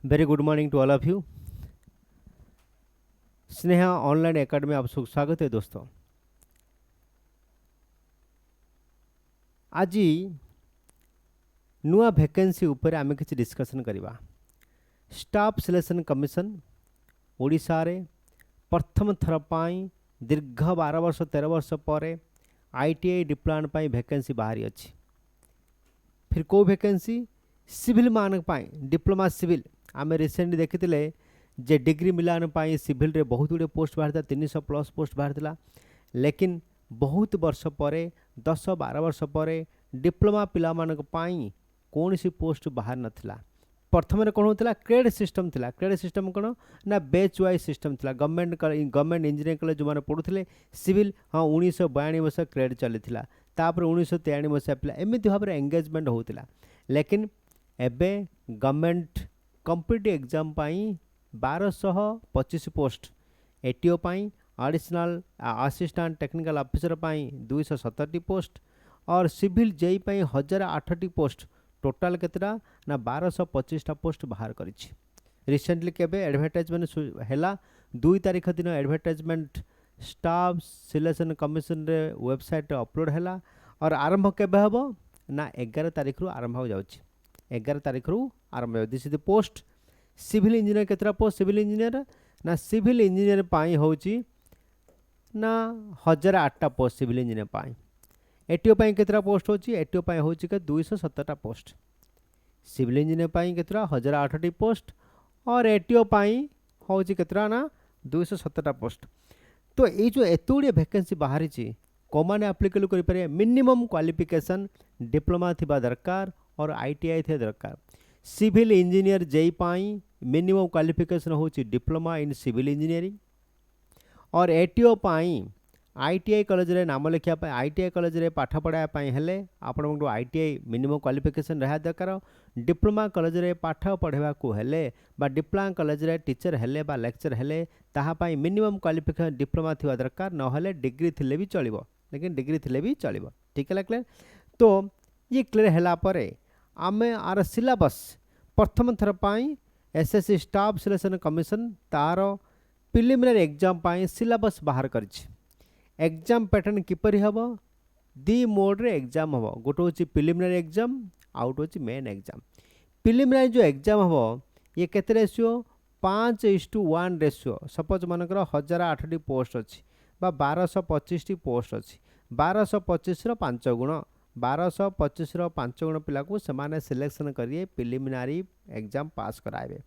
Very good morning to all of you. Sneha online academy आप सबको स्वागत है दोस्तों। आज नुआ वैकेंसी ऊपर आमे किछि डिस्कशन करिबा। स्टाफ सिलेक्शन कमिशन ओडिशा रे प्रथम थर पाई दीर्घ 12 वर्ष 13 वर्ष पर आईटीआई डिप्लोमा पाई वैकेंसी बाहरी अछि। फिर को वैकेंसी सिविल मानक पाई डिप्लोमा सिविल आमे रिसेंटली देखिथिले जे डिग्री मिलान पाई सिविल रे बहुत गुड़े पोस्ट बाहर 300 प्लस पोस्ट बाहर, लेकिन बहुत वर्ष पर 10-12 वर्ष पर डिप्लोमा पिला मानक पाई कौन सी पोस्ट बाहर नथिला। प्रथम कौन होता क्रेड सिस्टम थिला। क्रेड सिस्टम कौन ना बेच वाइज सिस्टम थिला। गवर्नमेंट इंजीनियरिंग कॉलेज जो मैंने पढ़ुले सिविल हाँ 1992 मसीहा क्रेड चली तापर 1993 मसीहा पिला एमती भाव में एंगेजमेंट होता, लेकिन एबे गवर्नमेंट कॉम्पिटिटिव एग्जाम पाई 1225 पोस्ट, एटीओ पाई एडिशनल असिस्टेंट टेक्निकल ऑफिसर पाई 270 पोस्ट और सिविल जेई पाई 1008 पोस्ट, टोटाल केतरा ना 1225 पोस्ट बाहर करिछि। रिसेंटली केबे एडवर्टाइजमेंट हैला 2 तारीख दिन एडवर्टाइजमेंट स्टाफ सिलेक्शन कमिशन रे वेबसाइट अपलोड हैला और आरंभ केबे हबो ना 11 तारीख रु आरंभ हो जाउछि। 11 तारीख रु आरंभ हो this is the post. Civil engineer केतरा पोस्ट सिविल इंजीनियर ना सिविल इंजीनियर पाई होउछि ना 1008 पोस्ट सिविल इंजीनियर पाई। एटीओ पाई केतरा पोस्ट होछि एटीओ पाई होछि के 217 पोस्ट। सिविल इंजीनियर पाई केतरा 1008 पोस्ट और एटीओ पाई होछि केतरा ना 217 पोस्ट। तो ये जो एत गुड़े वैकेंसी बाहरी को मैंने आप्लिकेबल करें मिनिमम क्वालिफिकेशन डिप्लोमा थिबा दरकार और आईटीआई थे दरकार। सिविल इंजीनियर जेई पाई मिनिमम क्वालिफिकेशन होछि डिप्लोमा इन सिविल इंजीनियरिंग और एटीओ पाई आईटीआई कॉलेज रे नाम लिखा आईटीआई कॉलेज रे पाठ पढ़ा हेले आपण आईटीआई मिनिमम क्वालिफिकेशन रहा दरकार। डिप्लोमा कॉलेज रे पाठ पढ़ा को हेले बा डिप्लोमा कॉलेज रे टीचर हेले बा लेक्चर हेले ताहा पाई मिनिमम क्वालिफिकेशन डिप्लोमा थिबा दरकार, नहले डिग्री थिले भी चलिबो, लेकिन डिग्री थिले भी चलिबो। ठीक है क्लियर। तो ये क्लियर हैला परे आमे आर सिलेबस प्रथम थर पाई एसएससी स्टाफ सिलेक्शन कमिशन तार प्रिलिमिनरी एग्जाम पाई सिलेबस बाहर करछि। एग्जाम पैटर्न किपरि हबो दी मोड रे एग्जाम हबो। गोटे होछि प्रिलिमिनरी एग्जाम आउट होछि मेन एग्जाम। प्रिलिमिनरी जो एग्जाम हबो ये केते रेशियो 5:1 रेशियो। सपोज मनकर 1008 पोस्ट अछि बा 1225 पोस्ट अछि, 1225 रो 5 गुण 1225 रो 5 गुण पिला को समान सिलेक्शन करिए प्रिलिमिनरी एग्जाम पास कराइबे।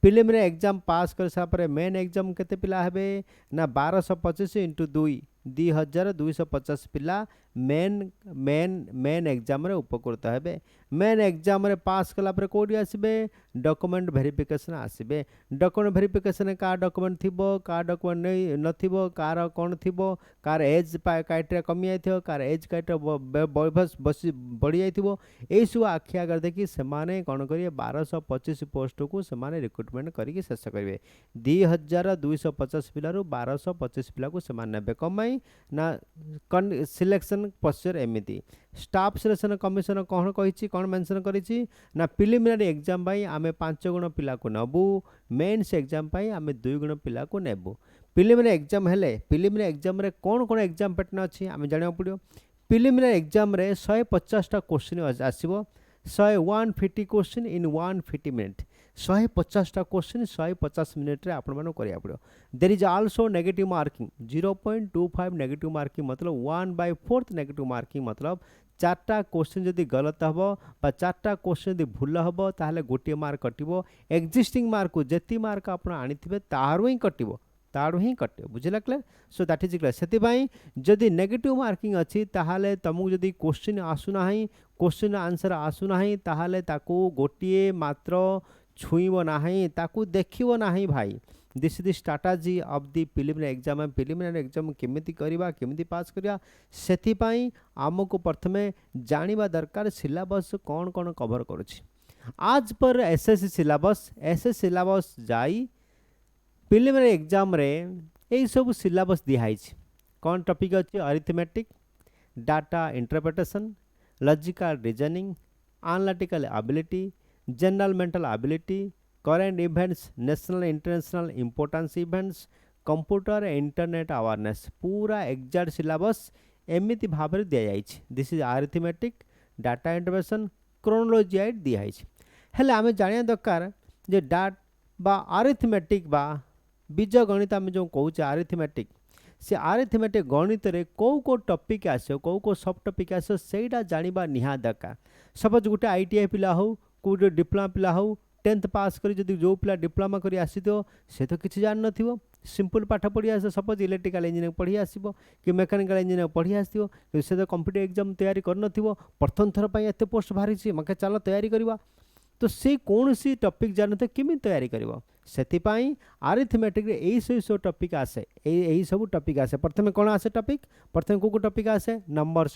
प्रिलिमिनरी एग्जाम पास कर सापर मेन एग्जाम केते पिला हेबे ना 1225 इंटू 2 2250 पिला मेन मेन मेन एग्जाम रे उपकृत हेबे। मेन एग्जाम रे पास कला पर कोडी आसीबे डॉक्यूमेंट वेरिफिकेशन आसीबे। डॉक्यूमेंट वेरिफिकेशन का डॉक्यूमेंट थिबो का डॉक्यूमेंट नै नथिबो कार कोन थिबो कार एज क्राइटेरिया कमी आइथिबो कार एज क्राइटेरिया बयभस बसी बढ़ी आइथिबो। एई सब आखि आगर देखि सेमाने कोन करिए 1225 पोस्ट को सेमाने रिक्रूटमेंट करिके शेष करिवे। 2250 पिला रु 1225 पिला को सेमान नेबे कमाई ना सिलेक्शन प्रोसीजर एमिति। स्टाफ सिलेक्शन कमिशन कौन कही कौन मेंशन करी ना प्रिलिमिनरी एग्जाम पाई आमे 5 गुण पिला को नबू, मेन्स एग्जाम पाई आमे 2 गुण पिला को नेबू। प्रिलिमिनरी एग्जाम हेले प्रिलिमिनरी एग्जाम रे कौन कौन एग्जाम पैटर्न अछि आमे जानिया पड़ियो। प्रिलिमिनरी एग्जाम रे 150 टा क्वेश्चन आसीबो। 150 question in 150 minute. 150 टा क्वेश्चन 150 मिनट रे आपण मानो करिया पड़ो। There is also negative marking 0.25 negative marking मतलब 1/4 नेगेटिव मार्किंग मतलब 4टा क्वेश्चन जदि गलत हबो बा 4टा क्वेश्चन जदि भूल हबो ताहले गोटे मार्क कटिबो। एक्जिस्टिंग मार्क को जेति मार्क आपण आनिथिबे तारो ही कटिबो तारो ही कटे। बुझिला clear. So that is clear. सेति भाई जदि नेगेटिव मार्किंग अछि ताहाले तुमको जदि क्वेश्चन आसुना ही क्वेश्चन आंसर आसुना ही ताहाले ताको गोटिए मात्र छुईबो नाही ताको देखिबो नाही भाई। This is the strategy of the preliminary exam. Preliminary exam केमिति करिबा केमिति पास करिया सेति भाई हमको प्रथमे जानिबा दरकार सिलेबस कौन कौन कवर करूछि। आज पर एसएससी सिलेबस जाई प्रिलिमिनरी एग्जाम रे एई सब सिलेबस दिहाई कौन टॉपिक अच्छी arithmetic, data interpretation, logical reasoning, analytical ability, general mental ability, current events, national international importance events, computer internet awareness, पूरा एग्जैक्ट सिलेबस एमिति भाव में दि जाइए। This is arithmetic, data interpretation, chronology दिखाई। हेले आम जाना दरकार जे डाट बा अरिथमेटिक बा बीज गणित आम जो कौचे अरिथमेटिक, से अरिथमेटिक गणित रे कौ टॉपिक आसो कौ सब टॉपिक आसो सेटा जानिबा निहा दरकार। सपोज गोटे आईटीआई पिला हो कोटे डिप्लोमा पिला हो 10th पास करी जदि जो पिला डिप्लोमा करी आसीथो से तो किसी जान नथिबो, सिंपल पाठ पढ़ी आस। सपोज इलेक्ट्रिकल इंजीनियरिंग पढ़ी आसो कि मेकानिकल इंजीनियरिंग पढ़ी आसो से तो कॉम्पिटिटिव एग्जाम तैयारी कर प्रथम थर पर एत पोस्ट बाहरी मके चलो तैयारी करवा, तो से कौन सी टॉपिक जानते केमी तैयारी करवा। से आरिथमेटिक यही सब टॉपिक आसे, यही सब टॉपिक आसे। प्रथम कौन आसे टॉपिक, प्रथम को टॉपिक आसे नंबर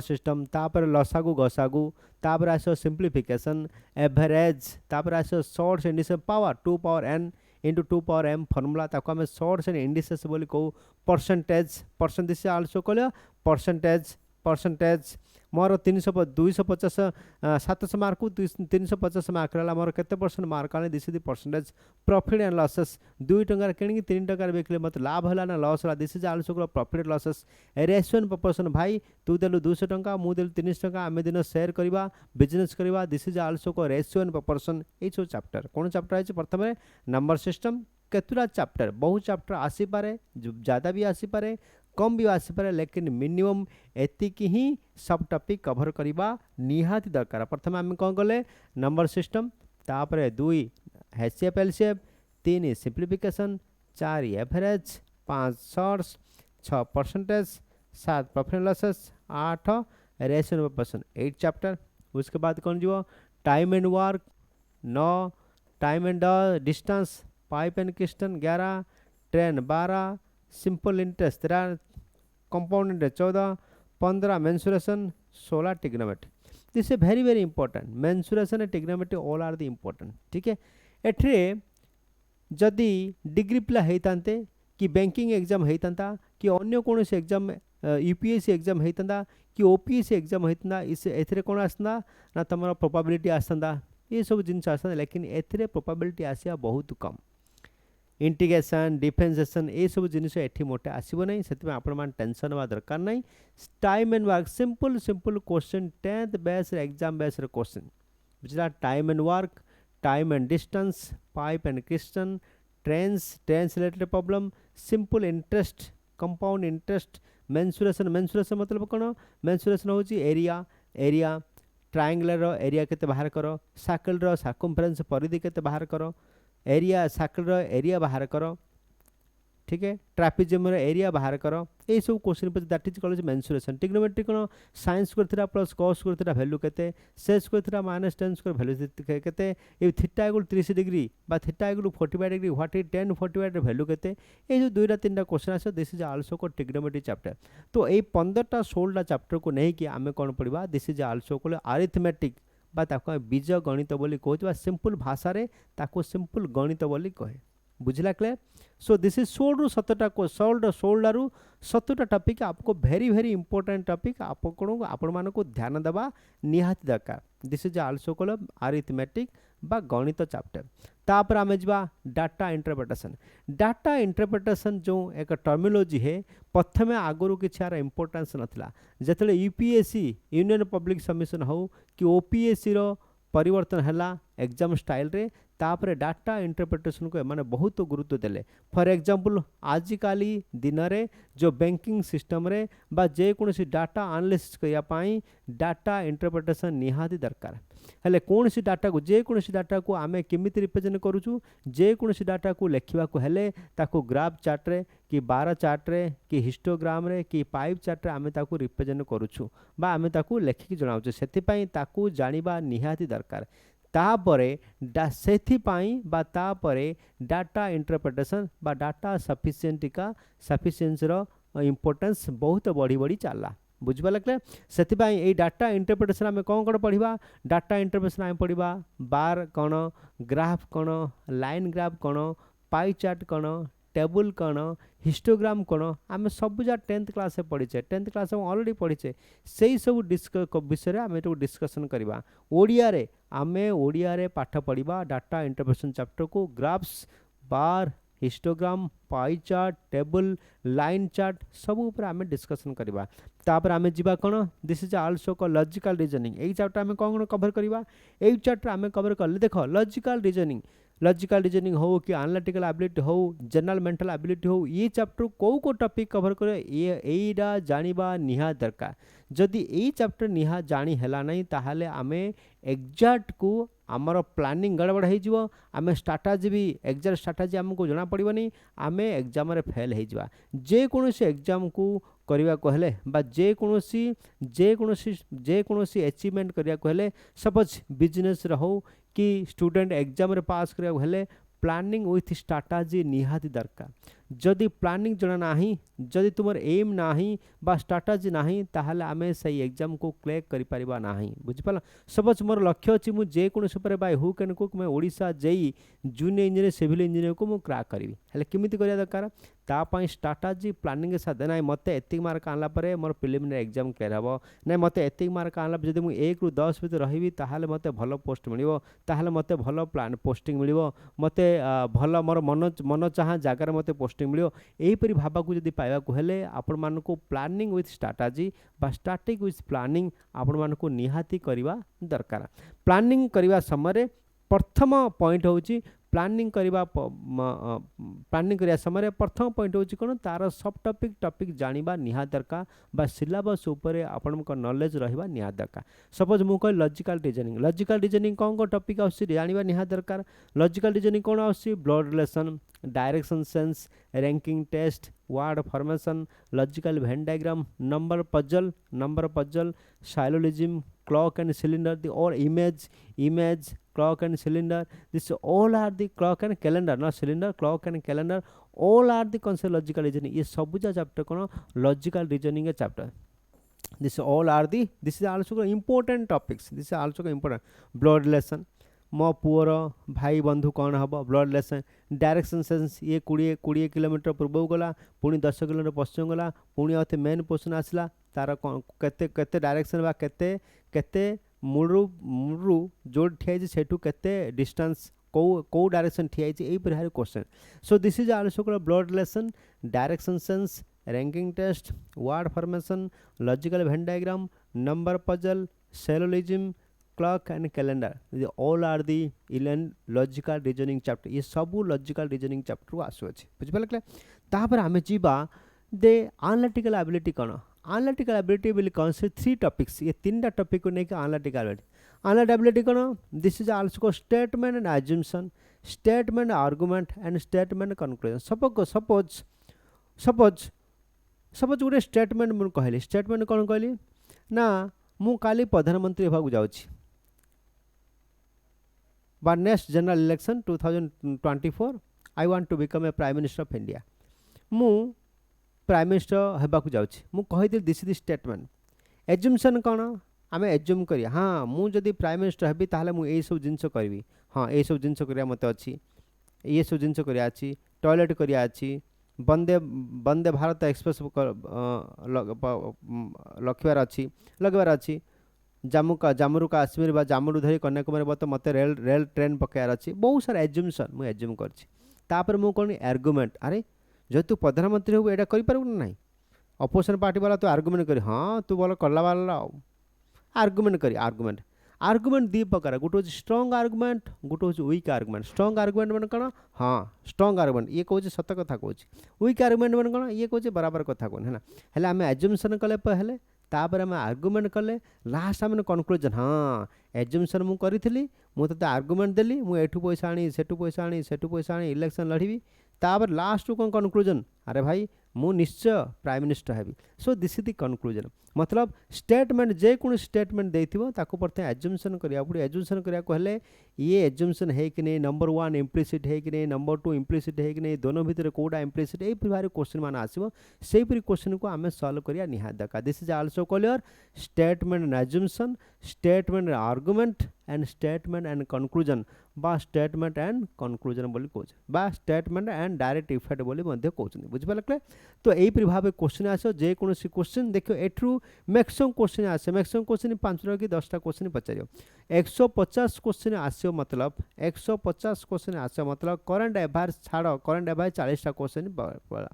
सिस्टम तापर लसागु गसागु, तापर आसो सिंप्लीफिकेशन, एवरेज, तापर आसो shorts indices power 2 power n into 2 power m formula ताको आम शॉर्ट्स एंड इंडिसेस बोली कहू। परसेंटेज आल्सो कहले परसेंटेज मोर 250 700 मार्क 350 मार्क रहा मोर केते परसेंट मार्क आने this is percentage. Profit and losses 2 टंकार किणी 3 टंकार बेचले मत लाभ हला ना लॉस हला this is also profit losses. Ratio and proportion भाई तू देलु 200 टंका मु देलु 300 टंका आमे दिन शेयर करबा बिजनेस करबा this is also ratio and proportion. ए छो चैप्टर कोन चैप्टर है प्रथम नंबर सिस्टम केतुरा चैप्टर बहुत चैप्टर आसी पारे ज्यादा भी आसी पारे कम भी आसी पारे लेकिन मिनिमम एतिक ही सब टॉपिक कवर करबा निहाती दरकार। प्रथम आम कौन कले नंबर सिस्टम, तापर 2 HCF LCF, 3 simplification, 4 average, 5 shorts, 6 percentage, 7 profit losses, 8 ratio and proportion 8 chapter. उसके बाद कौन जीवो time and work 9, time and distance pipe and क्रिस्टन 11, train 12, simple interest 13, compound interest 14, 15 mensuration, 16 trigonometry. This is very very important. Mensuration and trigonometry all are the important. ठीक है, एठरे जदि degree पिला होइतांते कि बैंकिंग एग्जाम होइतांता कि अन्य कौन से एग्जाम यूपीएससी एग्जाम होइतांता कि ओपीएससी एग्जाम होइतांता इस एथरे कौन आसता ना तमरा प्रोबेबिलिटी आसता ये सब जिनस आसता, लेकिन एथरे प्रोबेबिलिटी आसिया बहुत कम। इंटीग्रेशन डिफरेंशिएशन ये सब जिनिस एठी मोटे आसीबो नहीं, सेति आपण मान टेंशन बा दरकार नहीं। Time and work simple simple question 10th base exam base question बुझला। Time and work, time and distance, pipe and क्रिस्टन, trains related problem, simple interest, compound interest, mensuration मतलब कौन मेंसुरेशन होची एरिया ट्रायंगुलर एरिया केते बाहर करो, circle रो circumference परिधि केते बाहर करो, एरिया सर्कल एरिया बाहर करो। ठीक है, ट्रापेजियम एरिया बाहर करो। ये सब क्वेश्चन पे that is called mensuration. Trigonometry कोन sine square theta plus cos square theta value केते, sec square theta minus tan square value केते, ए थीटा इक्वल 30 डिग्री बा theta equal 45 degree what is tan 45 रे वैल्यू केते। ए जो 2 रा 3 टा क्वेश्चन आसे दिस इज आल्सो को ट्रिग्नोमेट्री चैप्टर। तो ए 15टा 16टा चैप्टर को नहीं कि आमे कोन पढिबा दिस इज आल्सो को अरिथमेटिक बा ताको बीज गणित बोली कहउतबा सिंपल भाषा रे ताको सिंपल गणित बोली कहे। बुझला क्लियर। सो दिस इज 16 रु 17टा को 16 रु 17टा टॉपिक आपको वेरी वेरी इंपोर्टेंट टॉपिक आपण मान को ध्यान देबा निहाती दरकार। This is also called arithmetic बा गणित चैप्टर। तापर आमे जबा डाटा इंटरप्रिटेशन। डाटा इंटरप्रिटेशन जो एक टर्मिनोलॉजी है प्रथमे आगुरु किछि आर इंपोर्टेंस नथिला। जेतले यूपीएससी यूनियन पब्लिक सबमिशन हो कि ओपीएससी रो परिवर्तन हला एग्जाम स्टाइल रे तापर डाटा इंटरप्रिटेशन को माने बहुत गुरुत्व देले। फॉर एग्जांपल आजिकाली दिन रे जो बैंकिंग सिस्टम रे बा जे कोनसी डाटा एनालिसिस करिया पाई डाटा इंटरप्रिटेशन निहाती दरकार। हेले कोनसी डाटा को जे कोनसी डाटा को आमे केमिति रिप्रेजेंट करूछु, जे कोनसी डाटा को लेखिबा को हेले ताको ग्राफ चार्ट रे कि बार चार्ट रे कि हिस्टोग्राम रे कि पाइप चार्ट रे आमे ताको रिप्रेजेंट करूछु बा आमे ताको लेखिकी जणाउछु। सेति पई ताको जानिबा निहाती दरकार। तापरे सेथिपाई बा तापरे डाटा इंटरप्रिटेशन बा डाटा सफिशिएंट का सफिशिएंसी रो इंपोर्टेंस बहुत बढ़ी बढ़ी चलला। बुझबा लगले सेथिपाई ए डाटा इंटरप्रिटेशन आमे कोन पढिबा। डाटा इंटरप्रिटेशन आमे पढिबा बार कोन, ग्राफ कोन, लाइन ग्राफ कोन, पाई चार्ट कोन, टेबल कौन हिस्टोग्राम कौन आम सब जा 10th क्लास पढ़ीचे 10th क्लास ऑलरेडी पढ़ीचे से सब विषय आम डिस्कसन करवा ओडिया रे आमे ओडिया रे पाठ पढ़ा डाटा इंटरप्रिटेशन चैप्टर को graphs bar histogram pie chart table line chart सब ऊपर आम डिस्कसन करवा तापर आम जीवा कौन दिस इज आल्सो क लॉजिकल रीजनिंग यही चैप्टर आम कौन कवर करवा यही चैप्टर आम कवर कले देख लॉजिकल रीजनिंग हो कि एनालिटिकल एबिलिटी हो जनरल मेंटल एबिलिटी हो ये चैप्टर को टॉपिक कवर करे एटा जानिबा निहा दरकार जदि यही चैप्टर निहा जानी हैला नहीं ताहाले आमे एग्जैक्ट को आमर प्लानिंग गड़बड़ हो आम स्ट्राटेजी भी एग्जैक्ट स्ट्राटेजी आमको जना पड़ोनी आम एग्जाम रे फेल हो जेकोसी एग्जाम को करने को हेले बा जेकोसी अचीवमेंट करने को हेले सपोज बिजनेस हो कि स्टूडेंट एग्जाम रे पास करने को हेले प्लानिंग विथ स्ट्राटेजी निहाती दरकार जदि प्लानिंग जना नाही जदि तुमर एम नाही बा स्ट्राटेजी नाही ताहाले आमे सही एग्जाम को क्लियर करि परिबा नाही बुझि पाला सपोज मोर लक्ष्य अछि मु जे कोन super by who can cook मैं Odisha JE junior engineer civil engineer को मु क्रैक करिवि हेले किमिति करिया दरकार ता पई स्ट्राटेजी प्लानिंग के साथ नाइ मते एतिक मार्क आनला परे मोर प्रिलिमिनरी एग्जाम क्लियर हबो नाइ मते एतिक मार्क आनला जदि मु 1 रु 10 भीतर रहिबि ताहाले मते भलो पोस्ट मिलिबो ताहाले मते भलो प्लान पोस्टिंग मिलिबो मते भलो मोर मन चाहा जागार मते पोस्टिंग मिलियो एहीपरि भावकु जदि पाइबाकु हेले आपण मानको प्लानिंग विथ स्ट्राटेजी बा स्ट्राटेजिक विथ प्लानिंग आपण मानको निहाती करिवा दरकार प्लानिंग करिवा समय प्रथम पॉइंट होची प्लानिंग समय प्रथम पॉइंट होची कोन तार सब टॉपिक जानिबा निहा दरकार बा सिलेबस ऊपर आपण को नॉलेज रहिबा निहा दरकार सपोज मु कह लॉजिकल रीजनिंग कोन को टॉपिक आसी जानिबा निहा दरकार लॉजिकल रीजनिंग कोन आसी blood relation direction sense ranking test word formation logical when diagram number puzzle syllogism clock and cylinder the or image clock and cylinder this all are the clock and calendar not cylinder clock and calendar all are the concept logical reasoning ये सब जा chapter cone logical reasoning chapter this is also important topics this is also important blood relation मो poor भाई बंधु कौन हम blood relation direction sense ये 20 kilometre पूर्व गला पुणी 10 किलोमीटर पश्चिम गला पुणी आते मेन पोर्शन आसला तार केते डायरेक्शन बा केते मूलरू जो ठिया सेठू केते डिस्टेंस को डायरेक्शन ठिया यही प्रकार question so this is also blood relation direction sense ranking test word formation logical when diagram number puzzle syllogism clock and calendar all are the 11 logical reasoning chapter ये सब लॉजिकल रीजनिंग चैप्टर को आसुअछि बुझिपाले तापर आमे जीवा दे analytical ability कोन analytical ability will consist 3 topics ये 3टा टॉपिक को नेके एनालिटिकल एबिलिटी कोन this is also statement and assumption statement argument and statement conclusion suppose गोटे स्टेटमेंट मु कहली स्टेटमेंट कोन कहली ना मु काली प्रधानमंत्री होबाकू जाउछि बा next general election 2024 I want to become a prime minister of India मु प्राइम मिनिस्टर होबाकू जाउछि मु कहि दिस इज स्टेटमेंट एज्यूमशन कोन आमे एज्यूम करिया हाँ मु जदि प्राइम मिनिस्टर हेबी ताहले मु एई सब जिंस करबी हाँ एई सब जिंस करिया मते अछि ये सब जिंस करिया अछि टॉयलेट करिया अछि वंदे भारत एक्सप्रेस लगवार अच्छी जम्मू काश्मीर बा जम्मू धरी कन्याकुमारी तो मत रेल ट्रेन पकायार अच्छी बहुत सारा एज्यूमशन मुझे एज्यूम कर मु कौन आर्गुमेंट अरे जो तू प्रधानमंत्री हो एटा कर ना अपोजिशन पार्टी वाला तो आर्गुमेंट कर हाँ तू बोल कला वाला आर्गुमेंट कर आर्गुमेंट दी प्रकार गोटे हूँ स्ट्रंग आर्गुमेंट गोटे हूँ वीक आर्गुमेंट स्ट्रंग आर्गुमेंट मैंने कौन हाँ स्ट्रंग आर्गुमेंट ये कहे सत कथा कौन वीक आर्गुमेंट मैंने कौन ये कहे बराबर कथा कौन है आम एज्यूमशन कले हेले तापर आम आर्गुमेंट कले लास्ट आम कनक्लूजन हाँ एज्यूमशन मु करी मुझे आर्गुमेंट देली मुझे पैसा आनी सेठू पैसा आनी इलेक्शन लड़बी तापर लास्ट कौन कनक्लूजन अरे भाई मु निश्चय prime minister heavy so this is the conclusion मतलब स्टेटमेंट जेकोसी स्टेटमेंट देथिबो ताको प्रथम एज्यूमशन करिया पड़े एज्यूमशन करिया को हेले ये एज्यूमशन है कि नहीं नंबर 1 इम्प्लिसिट है कि नहीं नंबर 2 इम्प्लिसिट है कि नहीं दोनों भीतर कोडा इम्प्लिसिट ए भारी क्वेश्चन मान आसीबो सेही परि क्वेश्चन को आमे सॉल्व करिया निहा दका this is also called statement and assumption statement and argument and statement and conclusion बा स्टेटमेंट एंड कनक्लूजन बोली कहउछ बा स्टेटमेंट एंड डायरेक्ट इफेक्ट बोली मध्ये कहउछ बुझि पालकले। तो एई परि भाबे क्वेश्चन आसो जे कोनोसी क्वेश्चन देखियो एठरू मैक्सिमम क्वेश्चन आसे मैक्सिमम क्वेश्चन 5 टा कि 10 टा क्वेश्चन पचारियो 150 क्वेश्चन आसियो मतलब 150 क्वेश्चन आसियो मतलब करंट अफेयर्स छाड़ो करंट अफेयर्स 40 टा क्वेश्चन पड़ा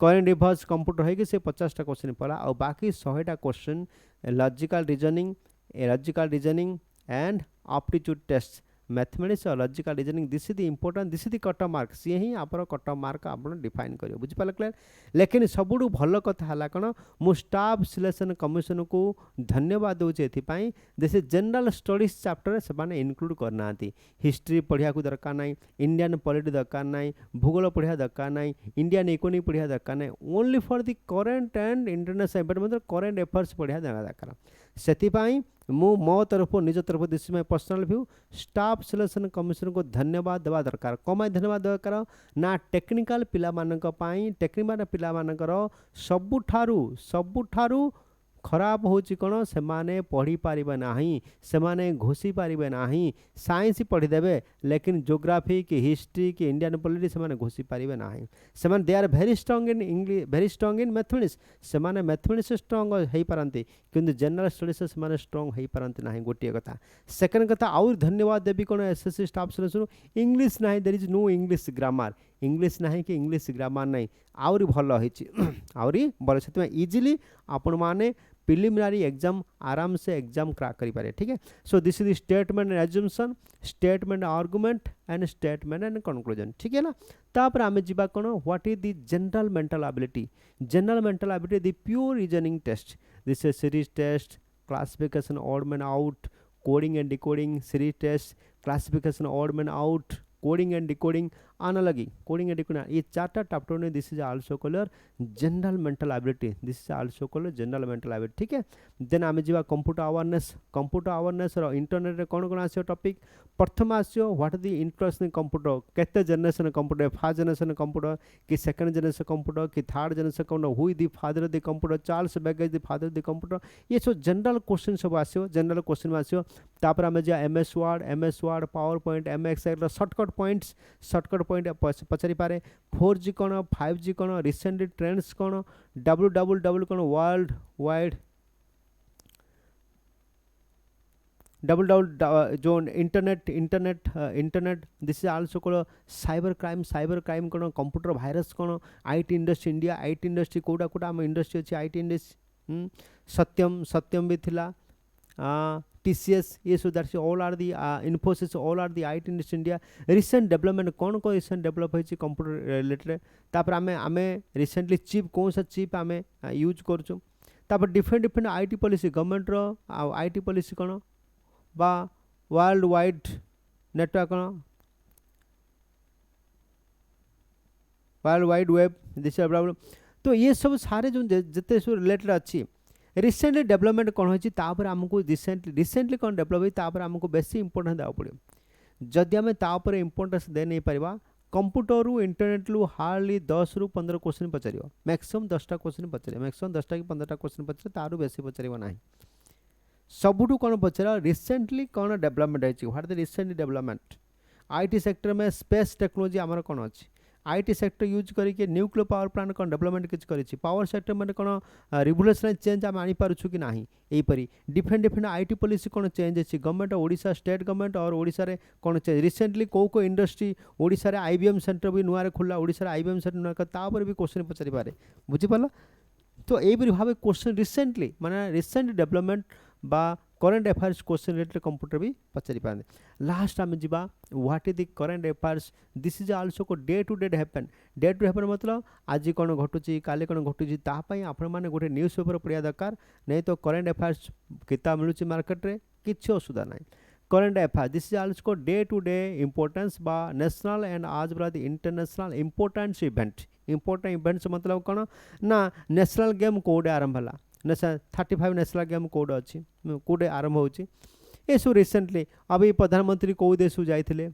करंट अफेयर्स कंप्यूटर है कि से 50 टा क्वेश्चन पड़ा और बाकी 100 टा question logical reasoning and aptitude test mathematics और logical reasoning this is the important this is the cut off mark सी ही आपन कट ऑफ मार्क आपन डिफाइन करियो बुझि पाल क्लियर। लेकिन सबुठु भल कथा हला कोन मु स्टाफ सिलेक्शन कमिशन को धन्यवाद दोचे एथि पई this is general studies chapter से माने इंक्लूड करनाती हिस्ट्री पढ़िया को दरकार नाही इंडियन पॉलिटी दरकार नाही भूगोल पढ़िया दरकार नाही इंडियन इकोनॉमी पढ़िया दरकार नाही only for the current and international event मतलब करंट अफेयर्स पढ़िया दरकार सेति पई मु मो तरफ निज तरफ this my personal view staff selection commission को धन्यवाद देवा दरकार कमाय धन्यवाद दरकार ना टेक्निकल पिला मानक पाई टेक्निकल पिला मानकर सबुठारू खराब होची कोन से माने पढ़ी पारिबे नाही से माने घोषी पारिबे नाही साइंस पढ़ी देबे लेकिन ज्योग्राफी की हिस्ट्री की इंडियन पॉलिटी से माने घोषी पारिबे नाही से माने they are very strong in English very strong in mathematics से माने मैथमेटिक्स स्ट्रांग हेई पारंती किंतु जनरल स्टडीज से माने स्ट्रांग हेई पारंती नाही गोटिए कथा सेकंड कथा और धन्यवाद देबी कोन एसएससी स्टाफ सिलेक्शन इंग्लिश नाही there is no English grammar English नाही कि इंग्लिश ग्रामर नाही आउरी भल होइची आउरी भल सेति इजीली आपण माने प्रिलिमिनरी एग्जाम आराम से एग्जाम क्रैक करि पारे ठीक है। So this is statement and assumption statement argument and statement and conclusion ठीक है ना। तापर आमे जिबा कोन what is the general mental ability the pure reasoning test this is series test classification odd man out coding and decoding series test classification odd man out coding and decoding analogy coding and decoding ये चारटा chapter ने this is also called general mental ability this is also called general mental ability ठीक है। Then आमे जीवा computer awareness और internet रे कोन कोन आसियो topic प्रथम आसियो what the interest in computer केते generation computer first generation computer कि सेकंड जनरेशन कंप्यूटर कि third generation computer who is the father of the computer Charles Babbage the father of the computer ये सब general question सब आसियो general question में आसियो। तापर आमे जा MS word power point MX shortcut point पचारि पारे 4G कौन 5G कौन रिसेंटली ट्रेंड्स कौन www कौन वर्ल्ड वाइड जो इंटरनेट दिस इज आल्सो कौन साइबर क्राइम कौन कंप्यूटर वायरस कौन IT industry India IT industry कोटा कोटा आम इंडस्ट्री अच्छी आईटी इंडस्ट्री सत्यम भी थिला TCS ये so that's all are the Infosys all are the IT industry India recent development कौन को रिसेंट डेवलप होइछि कंप्यूटर रिलेटेड तापर आमे रिसेंटली चिप कौन सा चिप आमे यूज करछु तापर डिफरेंट आईटी पॉलिसी गवर्नमेंट रो आईटी पॉलिसी कौन बा वर्ल्ड वाइड नेटवर्क कौन वर्ल्ड वाइड वेब दिस तो ये सब सारे जो जिते सब रिलेटेड अच्छी रिसेंटली डेवलपमेंट कौन होइछि तापर हमको रिसेंटली कौन डेवलप होई तापर हमको बेसी इंपोर्टेंस देवा पड़ो जदि आमे तापर इंपोर्टेंस दे नहीं परिबा कंप्यूटर रु इंटरनेट रु हार्डली 10 रु 15 क्वेश्चन पचारियो मैक्सिमम 10 टा क्वेश्चन पचारियो मैक्सिमम 10 टा कि 15 टा क्वेश्चन पचारियो तारु बेसी पचारिबो नाही सबुठु कौन पचारा रिसेंटली कौन डेवलपमेंट होइछि what the recently development IT sector में स्पेस टेक्नोलॉजी हमर कौन अछि आईटी सेक्टर यूज करके न्यूक्लियर पावर प्लांट कौन डेवलपमेंट किछ करिछि पावर सेक्टर में कौन रिवोल्यूशनरी चेंज आम आनी पारुछु कि नाही एई परी डिफरेंट आईटी पॉलिसी कौन चेंज अछि गवर्नमेंट ओडिशा स्टेट गवर्नमेंट और ओडिशा रे कौन चेंज रिसेंटली को इंडस्ट्री ओडिशा रे आईबीएम सेंटर भी नुआ रे खुला ओडिशा रे आईबीएम सेंटर नुआ ता पर भी क्वेश्चन पचारि पारे बुझि पाला। तो एई परी भाबे क्वेश्चन रिसेंटली माने रिसेंट डेवलपमेंट बा current affairs question related computer भी पचारि पारे। लास्ट आम जीवा what is the current affairs this is also को डे टू डे हैपन मतलब आज कौन घटुची काले कौन घटुची ता पई आपण माने गोटे न्यूज़ पेपर पढ़िया दरकार नहीं तो करंट अफेयर्स किताब मिलुची मार्केट रे किछि असुविधा नाही current affairs this is also को डे टू डे इंपोर्टेंस बा नेशनल एंड आज बला the international importance important events मतलब कौन ना नेशनल गेम कोडे आरंभ हला 35 नेशनल गेम कोड अच्छी कोडे आरंभ होची ये सब रिसेंटली अभी प्रधानमंत्री कौ देश जाइए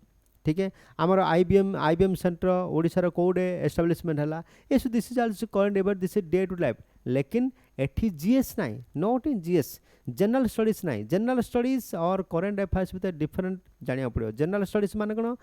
ठीक है आमर आईबीएम सेंटर ओडिशार कोडे एस्टाब्लिशमेंट है ये सब this is also current event this is day to life लेकिन एठी जीएस नाई, not in GS, general studies नाई, जनरल स्टडीज और करेन्ट अफेयर्स भितर डिफरेंट जानिया पड़ो। जनरल स्टडीज मान कौन,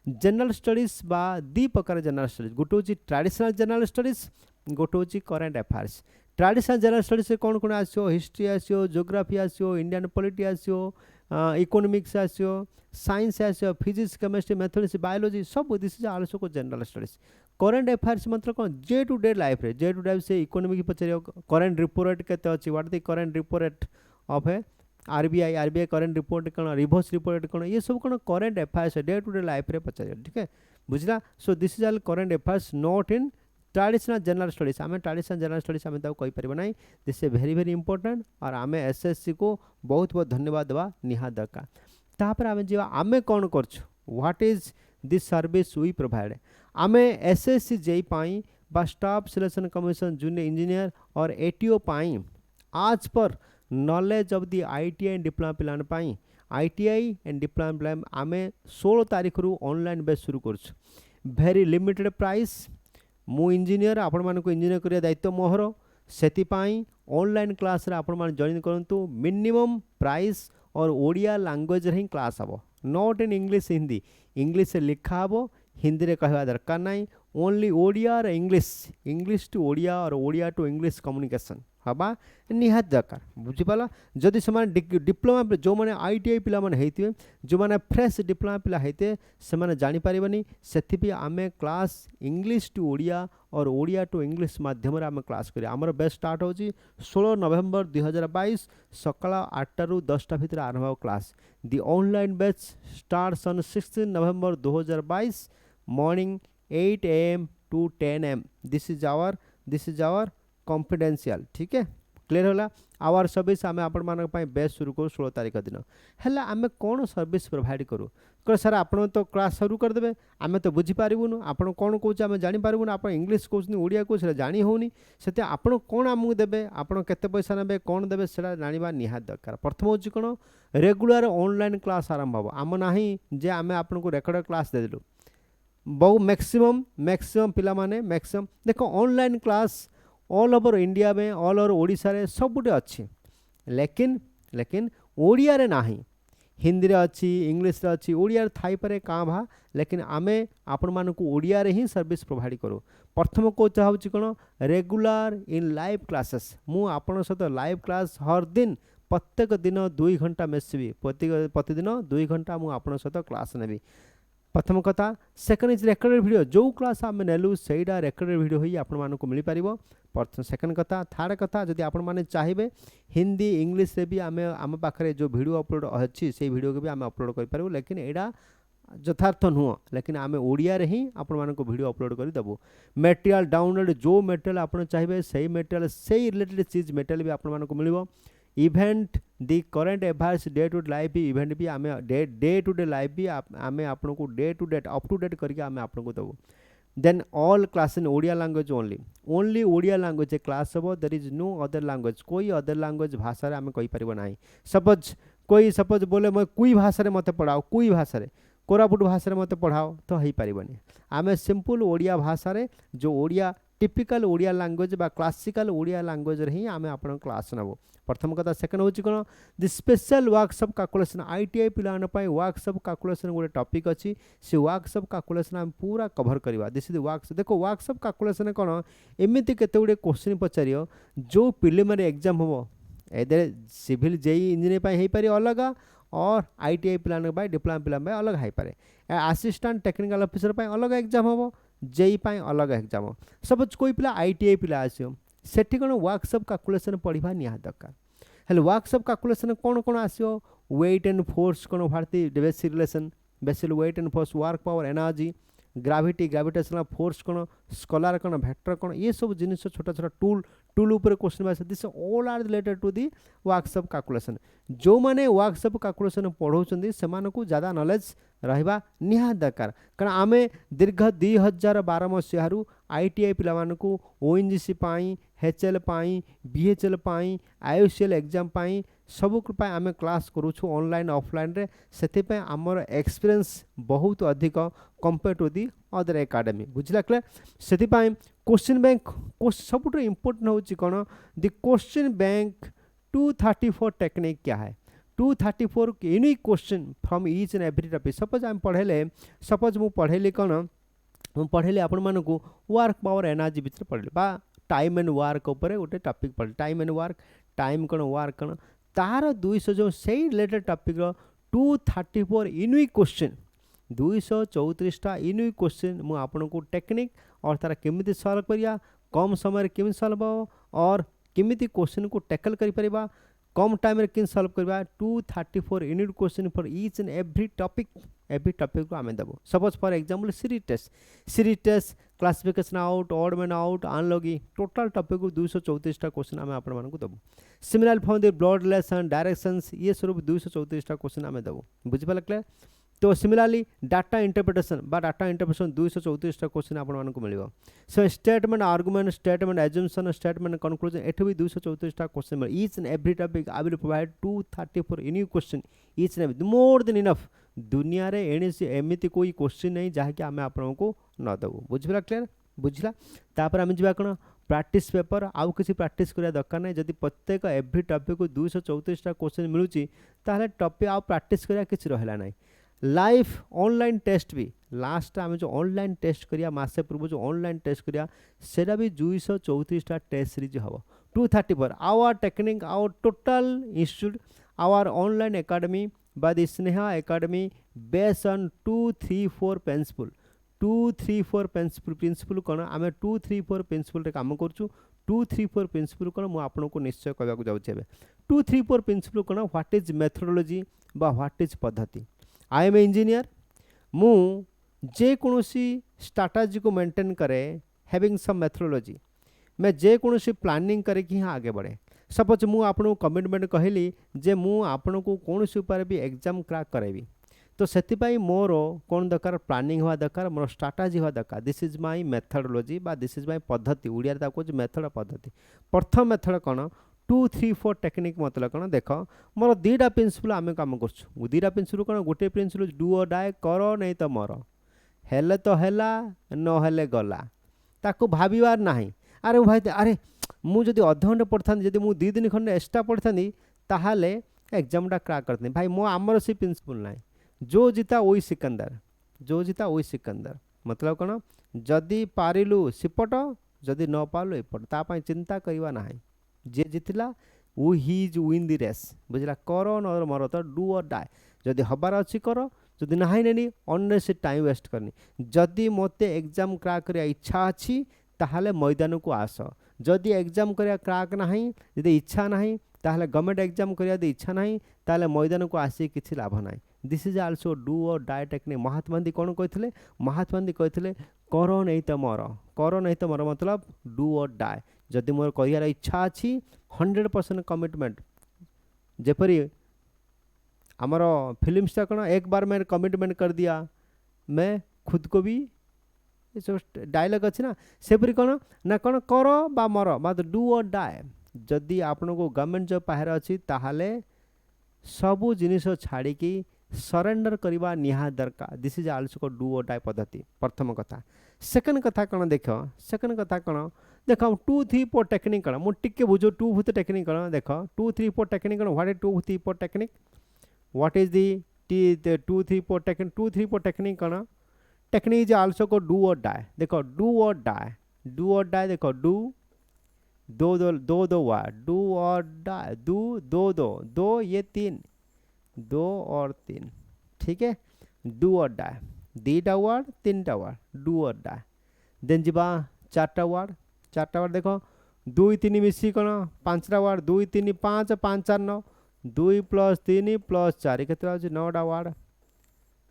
जनरल स्टडीज बा दी प्रकार जनरल स्टडीज, गोटे हूँ ट्रेडिशनल जनरल स्टडीज, गोटे हूँ current affairs. Traditional general studies से कौन कौन आसो, हिस्ट्री आसो, जियोग्राफी आसो, इंडियन पॉलिटी आसो, इकोनॉमिक्स आसो, साइंस आसो, फिजिक्स, केमिस्ट्री, मैथमेटिक्स, बायोलॉजी, सब दिस इज आल्सो को जनरल स्टडीज। करेन्ट अफेयर्स मतलब कौन, डे टू डे लाइफ रे, डे टू डे से इकोनॉमी की पचार, करेन्ट रिपो रेट केते अछि, what the current repo rate of A RBI, RBI current report कौन, रिवर्स रिपोर्ट कौन, ये सब कौन current affairs day to day life रे पचार, ठीक है बुझला। So this is all current affairs, not in traditional general studies. आम ट्रेडिशनल जनरल स्टडीज आम कहीपर ना, this is very very important और आम एसएससी को बहुत बहुत धन्यवाद देवा निहात दरकार। तापर आम जी आम कौन कर, what is this service we provide. आम एसएससी जेई पाई बा staff selection commission junior engineer और एटीओ पाई आज पर knowledge of the ITI and diploma plan पाई, आईटीआई एंड डिप्लोमा प्लान आम 16 तारीख रु ऑनलाइन बेस शुरू कर, वेरी लिमिटेड प्राइस। मु इंजीनियर आपण मानक इंजीनियर करिया दायित्व मोहर, सेतिपाई ऑनलाइन क्लास रे आपण मान जॉइन करंतु। मिनिमम प्राइस और ओडिया लैंग्वेज रे ही क्लास हबो, not in English Hindi, English से लिखा हबो, हिंदी रे कहवा दरकार नाही, ओनली ओडिया और इंग्लिश, इंग्लिश टू ओडिया और ओडिया टू इंग्लिश कम्युनिकेशन हवा निहात दरकार, बुझिपाला। जदि से डिप्लोमा जो मैंने आईटीआई पिला माने हेतिबे, जो मैंने फ्रेश डिप्लोमा पिला हेते से माने जानि परिबनी, सेथिपि आमे क्लास इंग्लिश टू ओडिया और ओडिया टू इंग्लिश माध्यम रे आमे क्लास करी। हमर बेस स्टार्ट होची 16 नवेम्बर 2022 सकाळ 8 रु 10 भितर आरंभ हो class. The online batch starts on 16 November 2022 morning 8 AM to 10 AM। This is our confidential, ठीक है क्लियर होला। आवर सर्विस आम आपण मान बेस शुरू करूँ 16 तारीख दिन। है आम कौन सर्विस प्रोवाइड करूँ, कह सर आप तो क्लास शुरू करदे, आम तो बुझीपारूँ, आप कौन कौन आम जापारूँ, आप इंग्लीश कहते ओडिया कौन जानी होनी, से आपड़ कौन आमको देवे, आपड़ केते पैसा नेबे, कौन देवे से जाना निहात दरकार। प्रथम हूँ कौन, रेगुलर ऑनलाइन क्लास आरंभ हम, आम ना जे आम आपको रेकर्ड क्लास देदेलु, बहु मैक्सिमम पिला माने मैक्सिमम देख online class all over India में, ऑल ओवर ओडिशा रे सबुटे अच्छी, लेकिन ओडिया रे नाही, हिंदी रे अच्छी, इंग्लिश रे अच्छी, ओडिया रे थाई पारे काँ भा, लेकिन आमे आपण मानकु ओडिया रे ही सर्विस प्रोवाइड करू। प्रथम को चाहूँ कौन, रेगुलर इन लाइव क्लासेस, मु आपण सहित लाइव क्लास हर दिन प्रत्येक दिन 2 घंटा मेसिबी, प्रतिदिन 2 घंटा मु आपण सहित क्लास नेबी। प्रथम कथा। सेकेंड इज रेकर्डेड वीडियो, जो क्लास आम नेलु सेटा रेकर्डेड वीडियो ही आपण मानकु मिली पारिबो। सेकेंड कथा। थर्ड कथा, जदि आपण माने चाहिए हिंदी इंग्लिश रे भी आम आम पाखे जो वीडियो अपलोड अच्छी से वीडियो को भी आम अपलोड कर पारिबो, लेकिन एडा यथार्थ नुह, लेकिन आम ओडिया रे ही आपण मानकु वीडियो अपलोड कर देबो। मटेरियल डाउनलोड, जो मटेरियल आपण चाहिए सही मटेरियल, सही रिलेटेड चीज मटेरियल भी आपण मानकु मिलिबो। Event the current affairs day to day life event भी आम डे टू डे लाइफ भी आम आपको day to date up to date करके आम आपको देवु। Then all class in Odia language only Odia language class हम, there is no other language, कोई अदर लैंग्वेज भाषा रे आम कहि परिबो नाही। सपोज बोले मैं कोई भाषा रे मते पढ़ाओ, कोई भाषा रे कोरापुट भाषा रे मते पढ़ाओ, तो हो पारिबनी। आम सिंपल ओडिया भाषा रे जो ओडिया टिपिकल ओडिया लैंग्वेज बा क्लासिकल ओडिया लैंग्वेज रे ही आम आपण क्लास नबो। प्रथम कथा। सेकेंड हूँ कौन, दि स्पेशल वर्कशॉप कैलकुलेशन, आईटीआई पिलान वर्कशॉप कैलकुलेशन गोटे टॉपिक अच्छी, से वर्कशॉप कैलकुलेशन आम पूरा कवर करवा। This is workshop. देखो वर्कशॉप कैलकुलेशन कौन, एमती केते गुडे क्वेश्चन पचार जो प्रिलिमिनरी एग्जाम हम, एदर सिविल जेई इंजीनियर हो पारे अलग, और आईटीआई पिलान डिप्लोमा पिलान अलग हो पारे, असिस्टेंट टेक्निकल ऑफिसर अलग एग्जाम हम, जेई अलग एग्जाम। सपोज कोई पिला आईटीआई पिला आसो, सेठी कौन वर्कशॉप कैलकुलेशन पढ़ा निहात दरकार। हेल्ले वर्कशॉप कैलकुलेशन कौन कौन आसो, वेट एंड फोर्स कौन भारती basic relation, basic weight and force, work power energy, gravity gravitational force कौन, स्कॉलर कौन, वेक्टर कौन, ये सब जिन छोटा छोटा टूल ऊपर क्वेश्चन आसे, this all are related to the workshop calculation. जो माने वर्कशॉप कैलकुलेशन पढ़ाउछंदी सेमानकु ज़्यादा नॉलेज रहिबा निहात दरकार, कारण आमे दीर्घ 2012 मसीहारू आईटीआई पिलामानकु ओएनजीसी पाई, एचएल पाई, बीएचएल पाई, आईओसीएल एग्जाम पाई सबु पाई आमे क्लास करूछु ऑनलाइन ऑफलाइन रे। सेति पे हमर एक्सपीरियंस बहुत अधिक compare to the other academy बुझला क्लियर से क्वेश्चन बैंक सब इम्पोर्टेंट होची कौन द क्वेश्चन बैंक 234 टेक्निक क्या है 234 unique question from each and every topic suppose आम पढ़ेले सपोज मु पढ़ेली कौन मु पढ़ेली आपण मानकू वर्क पावर एनर्जी भितर पढ़ेली बा टाइम एंड वर्क ऊपर गोटे टॉपिक पढ़े टाइम एंड वर्क टाइम कौन वर्क कौन तार 200 जो से रिलेटेड टॉपिक 234 यूनिक क्वेश्चन 234टा यूनिक क्वेश्चन मु आपन को टेक्निक और तार केमिति सॉल्व करिया कम समय केमि सॉल्व और केमिति क्वेश्चन को टैकल करि परिबा कम टाइम रे किन सॉल्व करबा 234 unit question for each and every topic को आमे देबो suppose for example series test classification out odd man out analogy total topic को 234टा क्वेश्चन आमे आपण मानकु देबो similar from the blood relation directions ये स्वरूप 234टा क्वेश्चन आमे देबो बुझि पाला क्लियर तो सिमिलरली डाटा इंटरप्रिटेशन 234टा क्वेश्चन आपण मानकु मिलिबो so statement argument statement assumption statement conclusion एठ भी 234टा क्वेश्चन मिल each and every topic I will provide 234 unique question each and more than enough दुनिया रे एमिति कोई क्वेश्चन नहीं जहा कि आमे आपण को न देबो बुझिला क्लियर बुझिला तापर आमे जिबा कोन प्रैक्टिस पेपर आउ किसी प्रैक्टिस करिया दरकार नहीं जदि प्रत्येक एवरी टॉपिक को 234टा क्वेश्चन मिलुची ताले टॉपिक आउ प्रैक्टिस करिया किछ रहला नहीं लाइव ऑनलाइन टेस्ट भी लास्ट आम जो ऑनलाइन टेस्ट करिया मासे पूर्व जो ऑनलाइन टेस्ट करिया सेटा भी 234टा टेस्ट सीरीज हम 234 our technique our total institute our online academy by the Sneha Academy based on 234 principle 234 principle कौन आम 234 प्रिंसिपल काम करूँ 234 प्रिंसिपल कौन मुझे आपको निश्चय कहवाक जाऊँगी 234 प्रिंसिपल कौन व्हाट इज मेथोडोलॉजी बा व्हाट इज पद्धति आई एम इंजीनियर मु जेकोसी स्ट्रैटेजी को मेंटेन करे हैविंग सम मेथोडोलॉजी मैं जेकोसी प्लानिंग करे कि हाँ आगे बढ़े सपोज मु आपन कमिटमेंट कहली जे मु आपन को कौन सी उपाय भी एग्जाम क्रैक करेबी तो सेतिपाई मोर कौन दरकार प्लानिंग हुआ दरकार मोर स्ट्रैटेजी हुआ दरकार दिस इज माय मेथोडोलॉजी बा दिस इज माय पद्धति उड़िया ता कहूँ मेथड पद्धति प्रथम मेथड कौन 234 टेक्निक मतलब कौन देख मोर दुईटा प्रिंसिपल आम कम कर दुईटा प्रिंसिपल कौन गोटे प्रिंसिपल डू और डाए कर नहीं तो मर हेले तो हैला न हेले गला ताको भाबिवार नाही अरे भाई अरे मुझे अधघंटे पढ़ता जब मुझे 2 दिन खंडे एक्सट्रा पढ़ता ताहले एग्जामटा क्रैक करते भाई मो आमर से प्रिंसिपल ना जो जीता वही सिकंदर जो जीता वही सिकंदर मतलब कौन जदि पारिलु सिपट जदि न पारलु एपट तापाई चिंता करवा ना जे जीतला वो he is win the race बुझला कर न मर तो डू और डाए जदि हबार अच्छी कर जदि ना नहीं अननेसेसरी टाइम वेस्ट करनी जदि मते एग्जाम क्रैक करिया इच्छा अच्छी ताहले मैदान को आस जदि एग्जाम करिया क्रैक नाही जदि इच्छा नाही ताहले गवर्नमेंट एग्जाम करिया दे इच्छा नाही ताहले मैदान को आसी किछि लाभ नाही दिस इज आल्सो डू और डाए टेक्निक महात्मा गांधी कौन कहते महात्मा गांधी कहते कर नहीं तो मर मतलब डू और डाए जदि मोर करियार इच्छा अच्छी 100% कमिटमेंट जेपरी आमर फिल्म कौन एक बार मैंने कमिटमेंट कर दिया मैं खुद को भी जो डायलॉग अच्छी ना सेपरी कौन ना कौन कर बा मर मतलब डू और डाए जदि आपन को गवर्नमेंट जॉब पाहर अच्छी ताहले सबू जिनिस छाड़िकी सरेंडर करवा निहा दरकार दिस इज आल्सो को डू और डाए पद्धति प्रथम कथा सेकंड कथा कौन देख सेकंड कथा कौन देख 234 टेक्निक कौन मुझे टिके बुझो 234 टेक्निक कौन देख 234 टेक्निक कौन what is 234 technique what is the 234 technique 234 technique कौन टेक्निक इज आल्सो को डू और डाए देखो डू और डाए देखो डू दो वार्ड डू और डाए दो ये 3 2 और 3 ठीक है डू और डाए 2टा वार्ड 3टा वार्ड डू और डाए देन जीवा 4टा वार्ड देखो 2 3 मिसी कौन 5टा वार्ड 2 3 5 5 4 9 2 + 3 + 4 केते 9टा वार्ड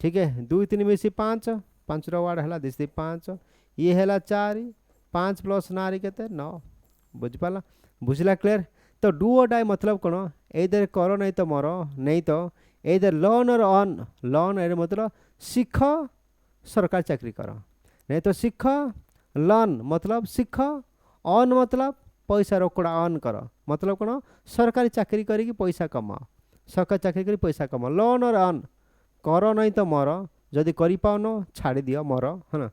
ठीक है 2 3 मिसी 5 5टा वार्ड है दिस 5 ये है 4 5 + 9 केते 9 बुझिपाला बुझला क्लियर तो डू और डाई मतलब कौन एदर कर नहीं तो मर नहीं तो एदर लर्न और लर्न ए मतलब सीख सरकारी चाकरी कर नहीं तो सीख लर्न मतलब सीख ऑन मतलब पैसा रोकड़ा ऑन कर मतलब कौन सरकारी चाकरी करी पैसा कमाओ सरकारी चाकरी करी पैसा कमाओ लर्न और ऑन कर नहीं तो मर जदि कर पाउन छाड़ी दियो मर है ना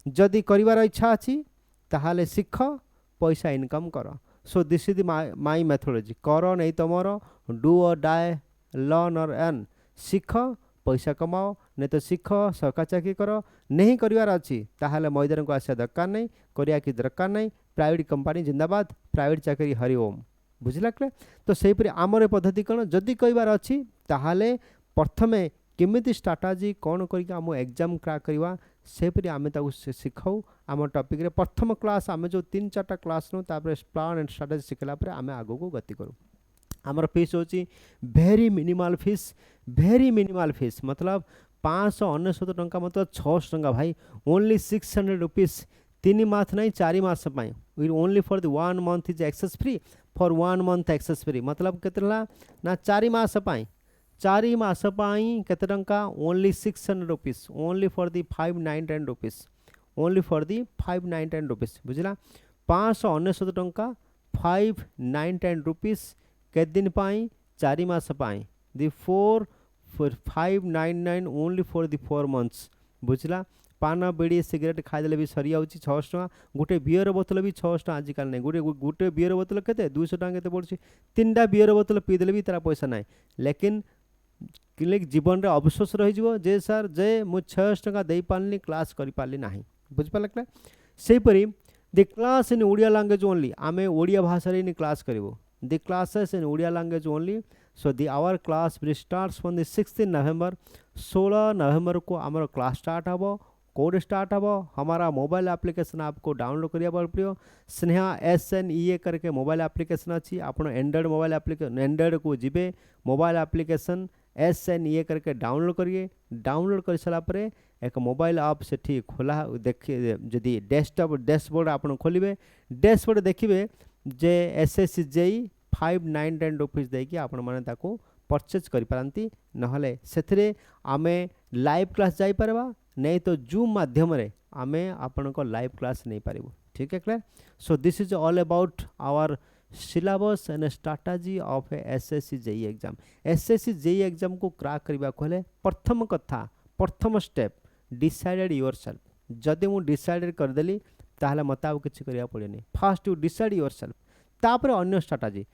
जदि करिवार इच्छा अछि ताहाले शिख पैसा इनकम कर। सो दिस इज माय मेथोडोलॉजी। कर नहीं तुमर डू और डाई लर्न और अर्न। शिख पैसा कमाओ नहीं तो शिख सरकारी चाकरी कर। नहीं करिवार अछि ताहाले मैदान को आसिया दरकार नहीं, करिया कि दरकार नहीं। प्राइवेट कंपनी जिंदाबाद, प्राइवेट चाकरी हरिओम। बुझला के? तो सेही परि आमर पद्धति कौन जदि कहिबार अछि ताहाले प्रथमे केमिति स्ट्राटेजी कौन करके आम एग्जाम क्रैक करवा सेपरि आम शिखाऊ। आम टॉपिक रे प्रथम क्लास आम जो 3-4टा क्लास नु तापर प्लान एंड स्ट्राटेजी शिखला पर आम आगो को गति करूँ। आमर फीस होची भेरी मिनिमल फीस। भेरी मिनिमल फीस मतलब 599 टंका मतलब 600 टंका भाई। ओनली 600 रुपीस 3 मास नहीं 4 मास पाई। Only for the 1 month is access free. For 1 month access free मतलब केतला ना 4 मास पाई। 4 मास पाई केते टंका only 600 rupees. Only for the 599 rupees. Only for the 599 rupees. बुझला 599 टंका 599 रुपीस के दिन पाई 4 मास पाई। दी 599 ओनली फॉर दी 4 मंथ्स। बुझला पान बीड़ी सिगरेट खाईदे भी सरी जाऊँगी 600 टका। गोटे बियर बोतल भी 600 टका आजिकल नहीं। गोटे बियर बोतल केते 200 टका केते पड़ुछि। 3टा बियर बोतल पीदेले भी तार पैसा नहीं। लेकिन जीवन रे अफसोस रही जे सर जे मु 600 टका दे पारनी क्लास करि पारली नाही। बुझ पारले? सेही परि the class in Odia language only. आमे ओडिया भाषा रे क्लास करिवो। The classes in Odia language only. So the our class will starts from the 6 November. 16 नवंबर को आमर क्लास स्टार्ट हबो। कोड स्टार्ट हबो। हमारा मोबाइल एप्लीकेशन आपको डाउनलोड करिया पड़ियो। स्नेहा SNEA करके मोबाइल एप्लीकेशन अच्छी। आपण एंड्रॉइड मोबाइल एप्लीकेशन एंड्रॉइड को जीवे मोबाइल एप्लीकेशन SNEA करके डाउनलोड करिए। डाउनलोड कर सारा परे एक मोबाइल ऐप से खोला देखिए। जदि डेस्कटॉप डैशबोर्ड आपण खोलिबे डैशबोर्ड देखिए जे SSC JEE 599 रुपीस देकी आपण माने ताको परचेज करि पारंती। नहले सेथरे आमे लाइव क्लास जाई परबा नहीं तो जूम माध्यम रे आमे आपण को लाइव क्लास नहीं पारिबो। ठीक है clear? So this is all about our syllabus and strategy of a SSC JEE exam. SSC JEE exam को क्रैक करबा कहले प्रथम कथा प्रथम स्टेप डिसाइडेड योरसेल्फ। जदि मु डिसाइडेड कर देली ताहले मते आ किछि करिया पड़ेनी। फर्स्ट यू डिसाइड योरसेल्फ तापर अन्य स्ट्रैटेजी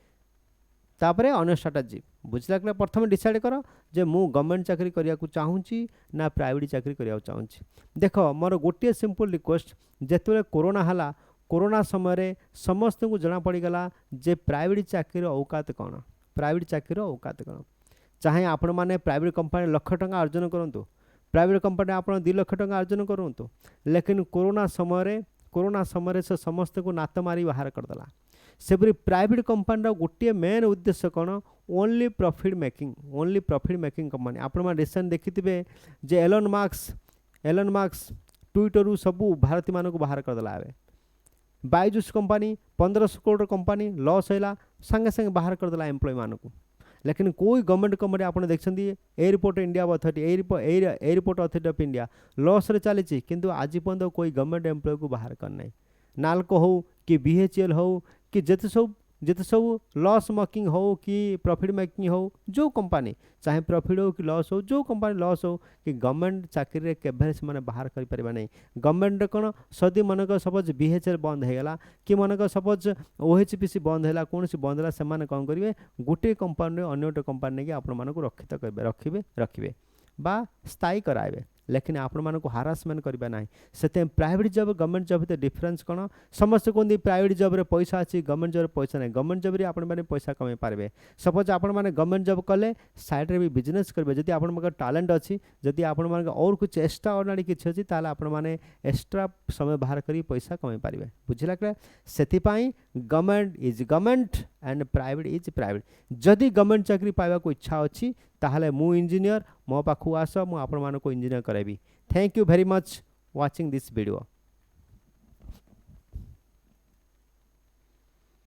तापर अन्य स्ट्रैटेजी। बुझला कि प्रथम डिसाइड कर जे मु गवर्नमेंट चाकरी करिया को चाहूची ना प्राइवेट चाकरी करिया चाहूची। देखो मोर गोटे सिंपल रिक्वेस्ट जेतबे कोरोना हला कोरोना समय रे समस्त को जना पड़ी गला जे प्राइवेट चाकरी औकात कौन। प्राइवेट चाकरी औकात कौन। चाहे आपण माने प्राइवेट कंपनी लाख टंका अर्जन करंतु प्राइवेट कंपनी आपण 2 लाख टंका अर्जन करंतु लेकिन कोरोना समय से समस्त को नात मारी बाहर करदेला। सेपरी प्राइवेट कंपनी गोटे मेन उद्देश्य कौन ओनली प्रॉफिट मेकिंग कंपनी। आपण मा रिसेंट देखिथिबे जे एलन मार्क्स ट्विटर रु सबू भारतीय मानक बाहर करदेला। आबे Byju's company 1500 crore company loss हैला संगे संगे बाहर करदेला एम्प्लॉय मानक। लेकिन कोई गवर्नमेंट कंपनी आपने देखते airport India authority airport authority of India loss रे चली किंतु आज पर्यंत कोई गवर्नमेंट एम्प्लॉय को बाहर करना। नाल्को हो कि BHEL हो कि जिते सब लॉस मेकिंग हो कि प्रॉफिट मेकिंग हो जो कंपनी चाहे प्रॉफिट हो कि लॉस हो जो कंपनी लॉस हो कि गवर्नमेंट चाकरी रे केभे से माने बाहर करि परिबा नै। गवर्नमेंट कौन सदी मनक सपोज BHEL बंद हैगला कि मनक सपोज OHPC बंद हैला कौन सी बंद हैला से माने कौन करिवे गोटे कंपनी अन्य गोटे कंपनी के आपण मानक रखिबे बा स्थायी कराइबे। लेकिन आपण मानक हारासमेंट करबा नाही। सेते प्राइवेट जॉब गवर्नमेंट जॉब ते डिफरेंस कोन समस्त कोन प्राइवेट जॉब रे पैसा अछि गवर्नमेंट जॉब रे पैसा नाही। गवर्नमेंट जॉब रे आपण माने पैसा कमाई पारबे। सपोज आपण माने गवर्नमेंट जॉब कले साइड रे भी बिजनेस करबे जदि आपण माने टैलेंट अछि जदि आपण माने और कुछ एक्स्ट्रा ऑर्डिनरी किछ अछि ताले आपण माने एक्स्ट्रा समय बाहर करी पैसा कमाई पारबे। बुझिला के सेति पई government is government and private is private. जदि गवर्नमेंट चाकरी पाइबा को इच्छा अछि ताहले मु इंजीनियर मो पाखु आस मु आपण मानको इंजीनियर कराइबी। Thank you very much watching this video.